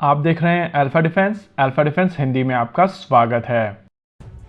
आप देख रहे हैं अल्फा डिफेंस हिंदी में आपका स्वागत है।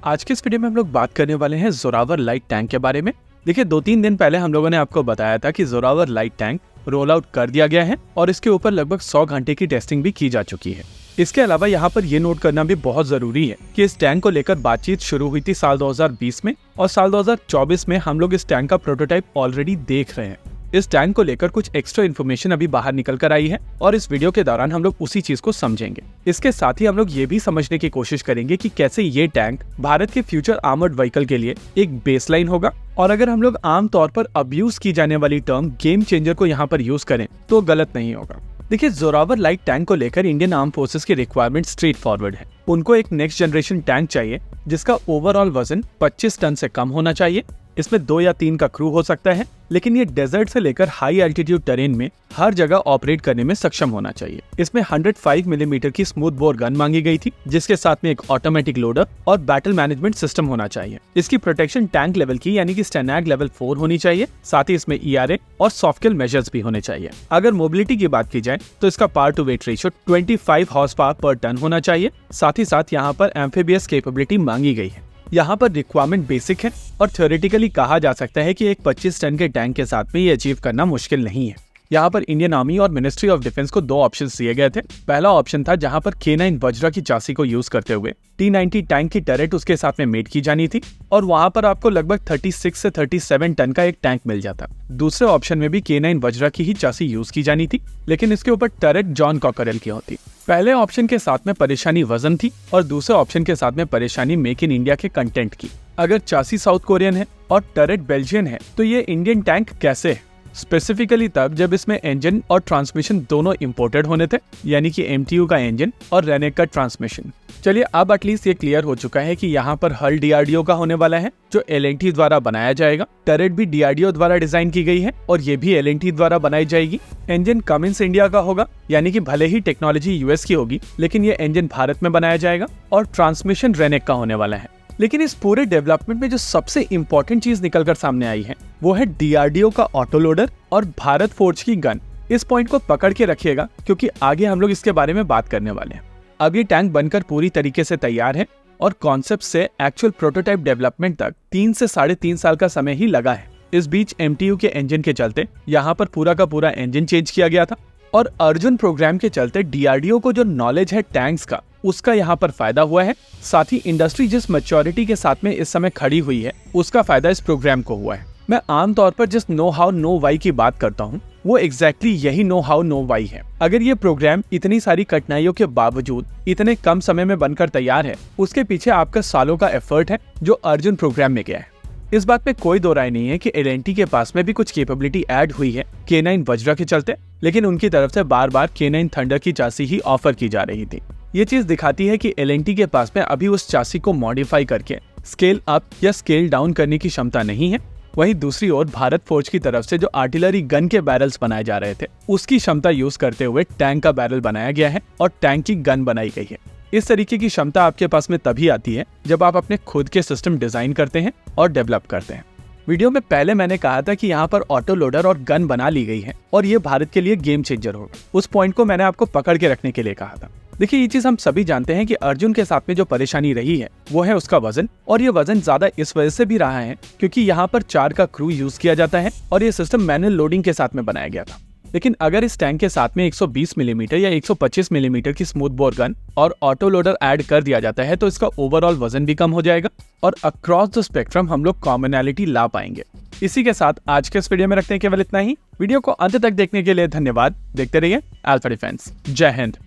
आज के इस वीडियो में हम लोग बात करने वाले हैं जोरावर लाइट टैंक के बारे में। देखिए 2-3 दिन पहले हम लोगों ने आपको बताया था कि Zorawar light tank roll out कर दिया गया है और इसके ऊपर लगभग 100 घंटे की टेस्टिंग भी की जा चुकी है। इसके अलावा यहाँ पर ये नोट करना भी बहुत जरूरी है कि इस टैंक को लेकर बातचीत शुरू हुई थी साल 2020 में और साल 2024 में हम लोग इस टैंक का प्रोटोटाइप ऑलरेडी देख रहे हैं। इस टैंक को लेकर कुछ एक्स्ट्रा इन्फॉर्मेशन अभी बाहर निकल कर आई है और इस वीडियो के दौरान हम लोग उसी चीज को समझेंगे। इसके साथ ही हम लोग ये भी समझने की कोशिश करेंगे कि कैसे ये टैंक भारत के फ्यूचर आर्मर्ड व्हीकल के लिए एक बेसलाइन होगा और अगर हम लोग आम तौर पर अब्यूज की जाने वाली टर्म गेम चेंजर को यहाँ पर यूज करें तो गलत नहीं होगा। देखिए जोरावर लाइट टैंक को लेकर इंडियन आर्म फोर्सेस की रिक्वायरमेंट स्ट्रेट फॉरवर्ड है। उनको एक नेक्स्ट जनरेशन टैंक चाहिए जिसका ओवरऑल वजन 25 टन से कम होना चाहिए। इसमें 2 या 3 का क्रू हो सकता है, लेकिन ये डेजर्ट से लेकर हाई एल्टीट्यूड टेरेन में हर जगह ऑपरेट करने में सक्षम होना चाहिए। इसमें 105 मिलीमीटर की स्मूथ बोर गन मांगी गई थी जिसके साथ में एक ऑटोमेटिक लोडर और बैटल मैनेजमेंट सिस्टम होना चाहिए। इसकी प्रोटेक्शन टैंक लेवल की यानी कि स्टैनैग लेवल 4 होनी चाहिए। साथ ही इसमें ERA और सॉफ्ट किल मेजर्स भी होने चाहिए। अगर मोबिलिटी की बात की जाए तो इसका power to weight ratio 25 horse power पर टन होना चाहिए। साथ ही साथ यहाँ पर एम्फीबियस कैपेबिलिटी मांगी गई है। यहाँ पर रिक्वायरमेंट बेसिक है और थ्योरेटिकली कहा जा सकता है कि एक 25 टन के टैंक के साथ में ये अचीव करना मुश्किल नहीं है। यहाँ पर इंडियन आर्मी और मिनिस्ट्री ऑफ डिफेंस को 2 ऑप्शंस दिए गए थे। पहला ऑप्शन था जहाँ पर K9 वज्रा की चासी को यूज करते हुए T90 टैंक की टरेट उसके साथ में मेट की जानी थी और वहाँ पर आपको लगभग 36 से 37 टन का एक टैंक मिल जाता। दूसरे ऑप्शन में भी K9 वज्रा की ही चासी यूज की जानी थी, लेकिन इसके ऊपर टरेट जॉन कॉकरेल की होती। पहले ऑप्शन के साथ में परेशानी वजन थी और दूसरे ऑप्शन के साथ में परेशानी मेक इन इंडिया के कंटेंट की। अगर चासी साउथ कोरियन है और टरेट बेल्जियन है तो ये इंडियन टैंक कैसे है? स्पेसिफिकली तब जब इसमें इंजन और ट्रांसमिशन दोनों इंपोर्टेड होने थे, यानी कि MTU का इंजन और रेनेक का ट्रांसमिशन। चलिए अब एटलीस्ट ये क्लियर हो चुका है कि यहाँ पर हल DRDO का होने वाला है जो L&T द्वारा बनाया जाएगा। टरेट भी DRDO द्वारा डिजाइन की गई है और ये भी L&T द्वारा बनाई जाएगी। इंजन कमिंस इंडिया का होगा, यानी कि भले ही टेक्नोलॉजी US की होगी लेकिन ये इंजन भारत में बनाया जाएगा और ट्रांसमिशन रेनेक का होने वाला है। लेकिन इस पूरे डेवलपमेंट में जो सबसे इंपॉर्टेंट चीज निकलकर सामने आई है वो है DRDO का ऑटो लोडर और भारत फोर्ज की गन। इस पॉइंट को पकड़ के रखिएगा क्योंकि आगे हम लोग इसके बारे में बात करने वाले हैं। अब ये टैंक बनकर पूरी तरीके से तैयार है और कॉन्सेप्ट से एक्चुअल प्रोटोटाइप डेवलपमेंट तक 3 से 3.5 साल का समय ही लगा है। इस बीच MTU के इंजन के चलते यहाँ पर पूरा का पूरा इंजन चेंज किया गया था और अर्जुन प्रोग्राम के चलते DRDO को जो नॉलेज है टैंक्स का उसका यहाँ पर फायदा हुआ है। साथ ही इंडस्ट्री जिस मैच्योरिटी के साथ में इस समय खड़ी हुई है उसका फायदा इस प्रोग्राम को हुआ है। मैं आमतौर पर जिस नो हाउ नो वाई की बात करता हूँ वो एग्जैक्टली यही नो हाउ नो वाई है। अगर ये प्रोग्राम इतनी सारी कठिनाइयों के बावजूद इतने कम समय में बनकर तैयार है उसके पीछे आपका सालों का एफर्ट है जो अर्जुन प्रोग्राम में गया है। इस बात पे कोई दो राय नहीं है कि L&T के पास में भी कुछ कैपेबिलिटी ऐड हुई है K9 वज्रा के चलते, लेकिन उनकी तरफ से बार बार K9 थंडर की चासी ही ऑफर की जा रही थी। ये चीज दिखाती है कि L&T के पास में अभी उस चासी को मॉडिफाई करके स्केल अप या स्केल डाउन करने की क्षमता नहीं है। वहीं दूसरी ओर भारत फोर्ज की तरफ से जो आर्टिलरी गन के बैरल्स बनाए जा रहे थे उसकी क्षमता यूज करते हुए टैंक का बैरल बनाया गया है और टैंक की गन बनाई गई है। इस तरीके की क्षमता आपके पास में तभी आती है जब आप अपने खुद के सिस्टम डिजाइन करते हैं और डेवलप करते हैं। वीडियो में पहले मैंने कहा था कि यहाँ पर ऑटो लोडर और गन बना ली गई है और ये भारत के लिए गेम चेंजर होगा। उस पॉइंट को मैंने आपको पकड़ के रखने के लिए कहा था। देखिए ये चीज हम सभी जानते हैं कि अर्जुन के साथ में जो परेशानी रही है वो है उसका वजन, और ये वजन ज्यादा इस वजह से भी रहा है क्योंकि यहाँ पर 4 का क्रू यूज किया जाता है और ये सिस्टम मैनुअल लोडिंग के साथ में बनाया गया था। लेकिन अगर इस टैंक के साथ में 120 मिलीमीटर या 125 मिलीमीटर की स्मूथ बोर गन और ऑटो लोडर ऐड कर दिया जाता है तो इसका ओवरऑल वजन भी कम हो जाएगा और अक्रॉस द स्पेक्ट्रम हम लोग कॉमनैलिटी ला पाएंगे। इसी के साथ आज के इस वीडियो में रखते हैं केवल इतना ही। वीडियो को अंत तक देखने के लिए धन्यवाद। देखते रहिए अल्फा डिफेंस। जय हिंद।